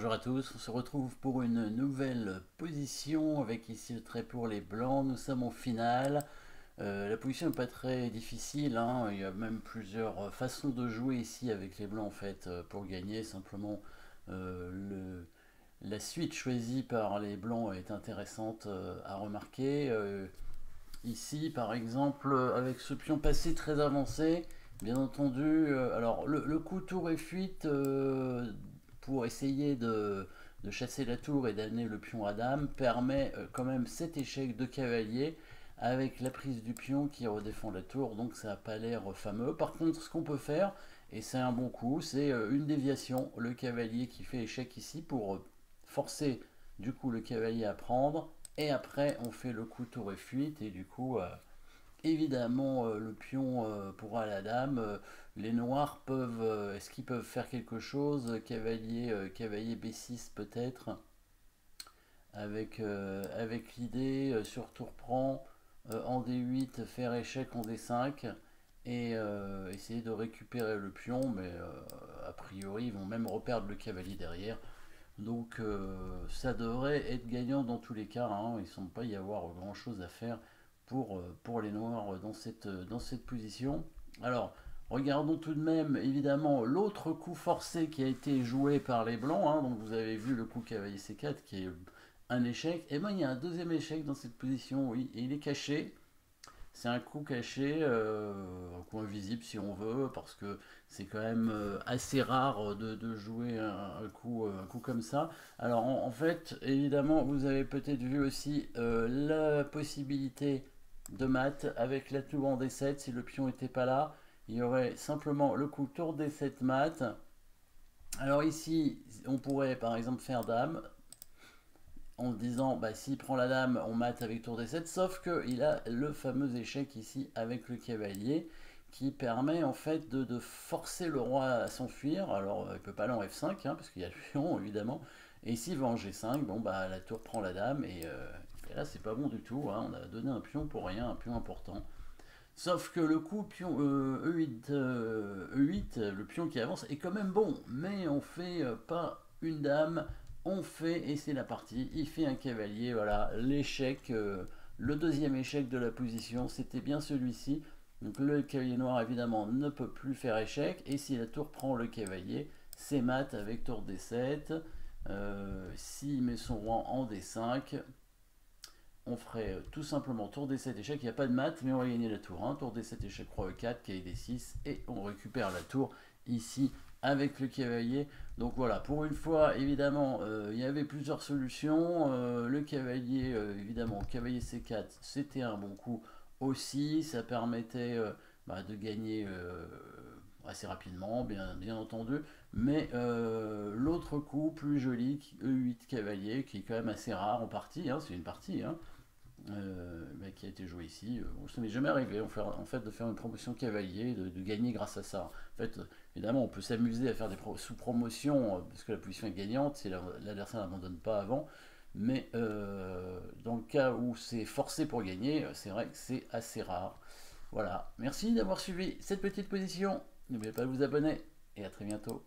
Bonjour à tous, on se retrouve pour une nouvelle position avec ici le trait pour les blancs. Nous sommes en finale. La position n'est pas très difficile, hein. Il y a même plusieurs façons de jouer ici avec les blancs en fait pour gagner. Simplement, la suite choisie par les blancs est intéressante à remarquer. Ici, par exemple, avec ce pion passé très avancé, bien entendu, alors le coup tour et fuite pour essayer de chasser la tour et d'amener le pion à dame permet quand même cet échec de cavalier avec la prise du pion qui redéfend la tour, donc ça n'a pas l'air fameux. Par contre, ce qu'on peut faire, et c'est un bon coup, c'est une déviation, le cavalier qui fait échec ici pour forcer du coup le cavalier à prendre, et après on fait le coup tour et fuite, et du coup évidemment le pion pourra à la dame. Les noirs peuvent, est-ce qu'ils peuvent faire quelque chose? Cavalier B6 peut-être, avec l'idée sur tour prend, en D8 faire échec en D5 et essayer de récupérer le pion, mais a priori ils vont même reperdre le cavalier derrière. Donc ça devrait être gagnant dans tous les cas, hein. Il ne semble pas y avoir grand chose à faire pour les noirs dans cette position. Alors, regardons tout de même évidemment l'autre coup forcé qui a été joué par les blancs, hein. Donc vous avez vu le coup cavalier C4 qui est un échec. Et bien il y a un deuxième échec dans cette position, oui, et il est caché. C'est un coup caché, un coup invisible si on veut, parce que c'est quand même assez rare de jouer un coup comme ça. Alors en fait, évidemment, vous avez peut-être vu aussi la possibilité de mat avec la tour en D7. Si le pion n'était pas là, il y aurait simplement le coup tour D7 mat. Alors ici, on pourrait par exemple faire dame, en se disant bah, s'il prend la dame on mate avec tour d7, sauf qu'il a le fameux échec ici avec le cavalier qui permet en fait de forcer le roi à s'enfuir. Alors il peut pas aller en f5 hein, parce qu'il y a le pion évidemment, et s'il va en g5, bon bah la tour prend la dame et là c'est pas bon du tout, hein. On a donné un pion pour rien, un pion important. Sauf que le coup pion E8, E8, le pion qui avance est quand même bon, mais on fait pas une dame, on fait, et c'est la partie, il fait un cavalier, voilà, l'échec, le deuxième échec de la position, c'était bien celui-ci. Donc le cavalier noir évidemment ne peut plus faire échec, et si la tour prend le cavalier, c'est mat avec tour D7, s'il met son roi en D5, on ferait tout simplement tour D7 échec, il n'y a pas de mat, mais on va gagner la tour 1, tour D7 échec roi E4, cavalier D6, et on récupère la tour ici avec le cavalier. Donc voilà, pour une fois, évidemment, il y avait plusieurs solutions. Le cavalier, évidemment, cavalier C4, c'était un bon coup aussi, ça permettait de gagner assez rapidement, bien entendu, mais l'autre coup, plus joli, E8 cavalier, qui est quand même assez rare en partie, hein, c'est une partie, hein, qui a été joué ici. Ça m'est jamais arrivé en fait de faire une promotion cavalier, de gagner grâce à ça. En fait, évidemment, on peut s'amuser à faire des sous-promotions parce que la position est gagnante si l'adversaire n'abandonne pas avant. Mais dans le cas où c'est forcé pour gagner, c'est vrai que c'est assez rare. Voilà, merci d'avoir suivi cette petite position. N'oubliez pas de vous abonner et à très bientôt.